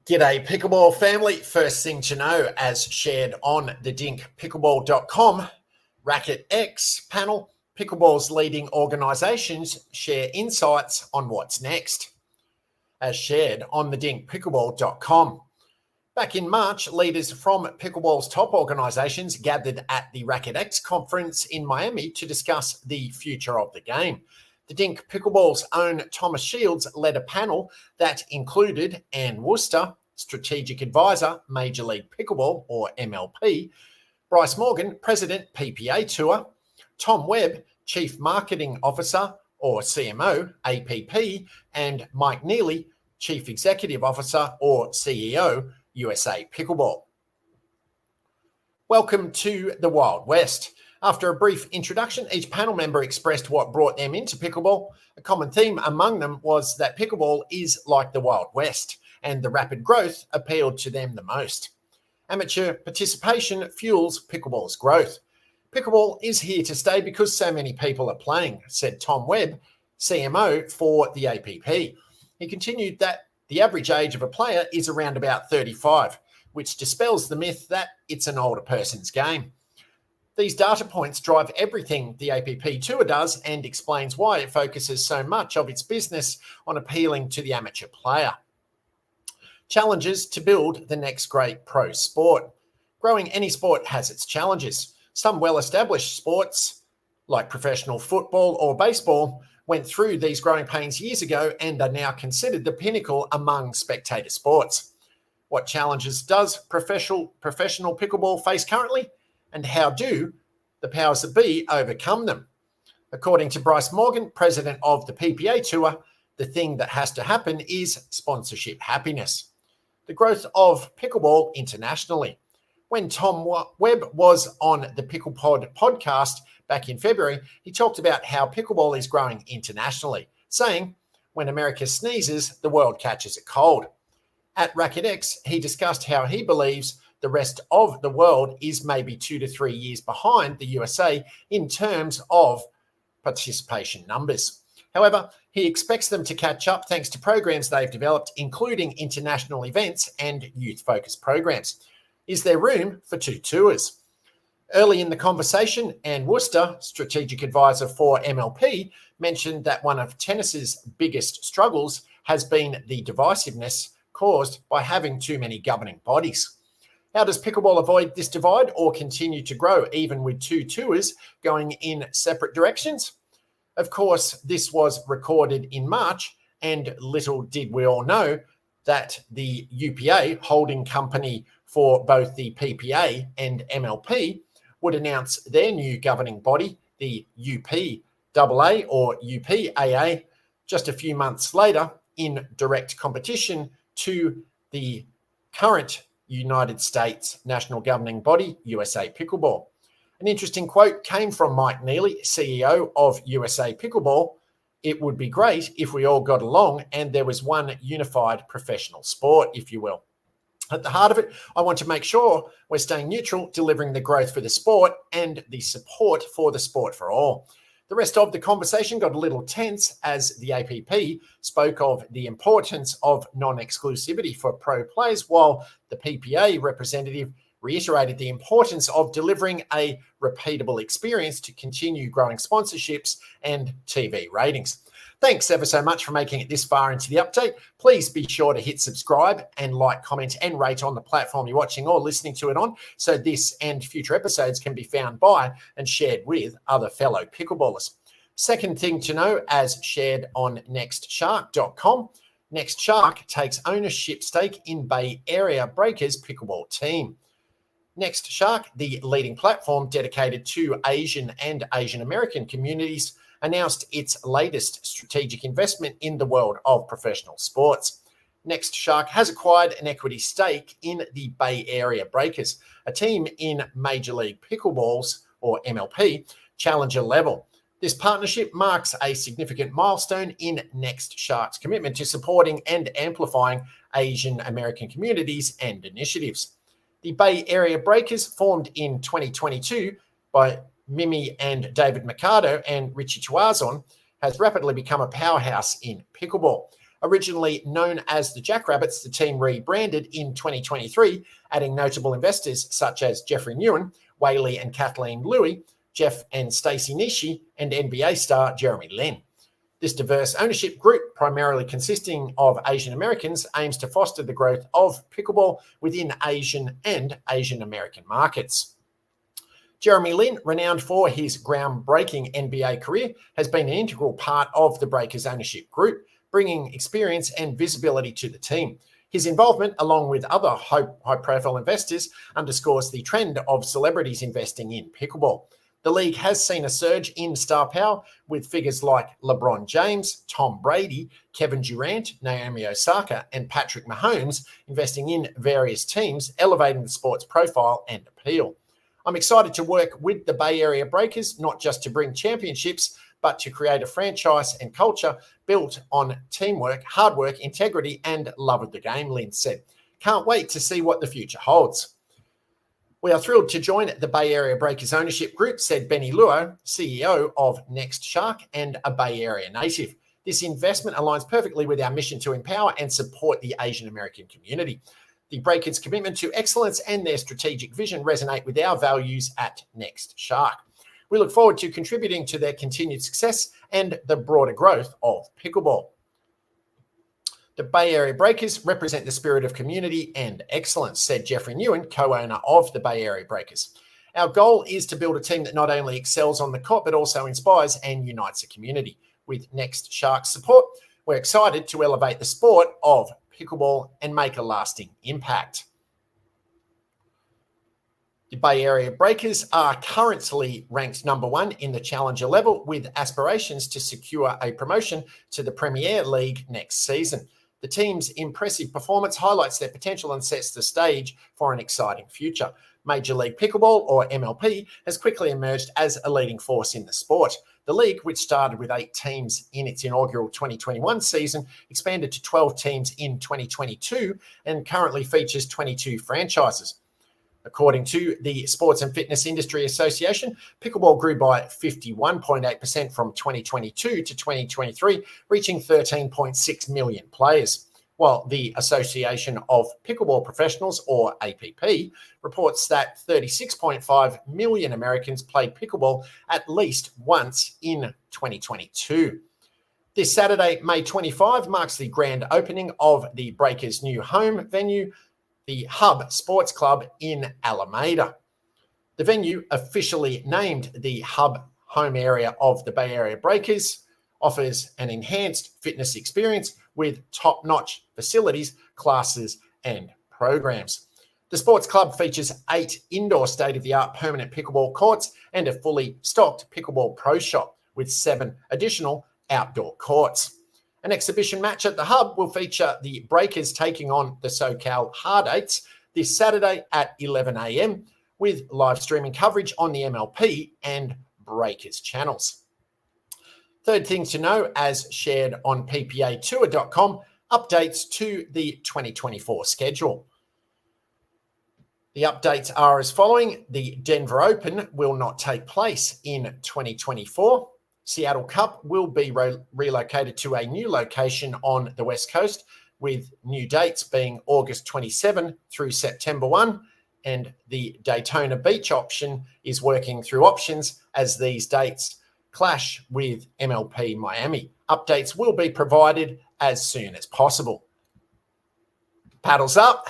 G'day Pickleball family. First thing to know, as shared on the dinkpickleball.com Racket X panel, Pickleball's leading organisations share insights on what's next. As shared on the dinkpickleball.com. Back in March, leaders from Pickleball's top organisations gathered at the Racket X conference in Miami to discuss the future of the game. The Dink Pickleball's own Thomas Shields led a panel that included Ann Worcester, Strategic Advisor, Major League Pickleball, or MLP, Bryce Morgan, President, PPA Tour, Tom Webb, Chief Marketing Officer, or CMO, APP, and Mike Neely, Chief Executive Officer, or CEO, USA Pickleball. Welcome to the Wild West. After a brief introduction, each panel member expressed what brought them into pickleball. A common theme among them was that pickleball is like the Wild West, and the rapid growth appealed to them the most. Amateur participation fuels pickleball's growth. Pickleball is here to stay because so many people are playing, said Tom Webb, CMO for the APP. He continued that the average age of a player is around about 35, which dispels the myth that it's an older person's game. These data points drive everything the APP Tour does and explains why it focuses so much of its business on appealing to the amateur player. Challenges to build the next great pro sport. Growing any sport has its challenges. Some well-established sports, like professional football or baseball, went through these growing pains years ago and are now considered the pinnacle among spectator sports. What challenges does professional pickleball face currently? And how do the powers that be overcome them? According to Bryce Morgan, president of the PPA Tour, the thing that has to happen is sponsorship happiness. The growth of pickleball internationally. When Tom Webb was on the PicklePod podcast back in February, he talked about how pickleball is growing internationally, saying, when America sneezes, the world catches a cold. At Racket X, he discussed how he believes the rest of the world is maybe 2 to 3 years behind the USA in terms of participation numbers. However, he expects them to catch up thanks to programs they've developed, including international events and youth-focused programs. Is there room for 2 tours? Early in the conversation, Ann Worcester, strategic advisor for MLP, mentioned that one of tennis's biggest struggles has been the divisiveness caused by having too many governing bodies. How does pickleball avoid this divide or continue to grow even with 2 tours going in separate directions? Of course, this was recorded in March, and little did we all know that the UPA holding company for both the PPA and MLP would announce their new governing body, the UPAA or UPAA, just a few months later in direct competition to the current United States national governing body, USA Pickleball. An interesting quote came from Mike Neely, CEO of USA Pickleball. It would be great if we all got along and there was one unified professional sport, if you will. At the heart of it, I want to make sure we're staying neutral, delivering the growth for the sport and the support for the sport for all. The rest of the conversation got a little tense as the APP spoke of the importance of non-exclusivity for pro players, while the PPA representative reiterated the importance of delivering a repeatable experience to continue growing sponsorships and TV ratings. Thanks ever so much for making it this far into the update. Please be sure to hit subscribe and like, comment, and rate on the platform you're watching or listening to it on, so this and future episodes can be found by and shared with other fellow pickleballers. Second thing to know, as shared on nextshark.com, Next Shark takes ownership stake in Bay Area Breakers pickleball team. Next Shark, the leading platform dedicated to Asian and Asian American communities, announced its latest strategic investment in the world of professional sports. Next Shark has acquired an equity stake in the Bay Area Breakers, a team in Major League Pickleball's, or MLP, challenger level. This partnership marks a significant milestone in Next Shark's commitment to supporting and amplifying Asian American communities and initiatives. The Bay Area Breakers, formed in 2022 by Mimi and David Mercado and Richie Tuazon, has rapidly become a powerhouse in pickleball. Originally known as the Jackrabbits, the team rebranded in 2023, adding notable investors such as Jeffrey Nguyen, Whaley and Kathleen Louie, Jeff and Stacey Nishi, and NBA star Jeremy Lin. This diverse ownership group, primarily consisting of Asian Americans, aims to foster the growth of pickleball within Asian and Asian American markets. Jeremy Lin, renowned for his groundbreaking NBA career, has been an integral part of the Breakers ownership group, bringing experience and visibility to the team. His involvement, along with other high-profile investors, underscores the trend of celebrities investing in pickleball. The league has seen a surge in star power, with figures like LeBron James, Tom Brady, Kevin Durant, Naomi Osaka, and Patrick Mahomes investing in various teams, elevating the sport's profile and appeal. I'm excited to work with the Bay Area Breakers, not just to bring championships, but to create a franchise and culture built on teamwork, hard work, integrity, and love of the game, Lin said. Can't wait to see what the future holds. We are thrilled to join the Bay Area Breakers ownership group, said Benny Luo, CEO of Next Shark and a Bay Area native. This investment aligns perfectly with our mission to empower and support the Asian American community. The Breakers' commitment to excellence and their strategic vision resonate with our values at Next Shark. We look forward to contributing to their continued success and the broader growth of pickleball. The Bay Area Breakers represent the spirit of community and excellence, said Jeffrey Nguyen, co-owner of the Bay Area Breakers. Our goal is to build a team that not only excels on the court, but also inspires and unites the community. With Next Shark's support, we're excited to elevate the sport of pickleball and make a lasting impact. The Bay Area Breakers are currently ranked number 1 in the Challenger level, with aspirations to secure a promotion to the Premier League next season. The team's impressive performance highlights their potential and sets the stage for an exciting future. Major League Pickleball, or MLP, has quickly emerged as a leading force in the sport. The league, which started with 8 teams in its inaugural 2021 season, expanded to 12 teams in 2022 and currently features 22 franchises. According to the Sports and Fitness Industry Association, pickleball grew by 51.8% from 2022 to 2023, reaching 13.6 million players. While the Association of Pickleball Professionals, or APP, reports that 36.5 million Americans played pickleball at least once in 2022. This Saturday, May 25, marks the grand opening of the Breakers' new home venue, the Hub Sports Club in Alameda. The venue, officially named the Hub home area of the Bay Area Breakers, offers an enhanced fitness experience with top-notch facilities, classes, and programs. The sports club features 8 indoor state-of-the-art permanent pickleball courts and a fully stocked pickleball pro shop with 7 additional outdoor courts. An exhibition match at the Hub will feature the Breakers taking on the SoCal Hard Eights this Saturday at 11 a.m. with live streaming coverage on the MLP and Breakers channels. Third thing to know, as shared on ppatour.com, updates to the 2024 schedule. The updates are as following. The Denver Open will not take place in 2024. Seattle Cup will be relocated to a new location on the West Coast, with new dates being August 27 through September 1, and the Daytona Beach option is working through options as these dates clash with MLP Miami. Updates will be provided as soon as possible. Paddles up.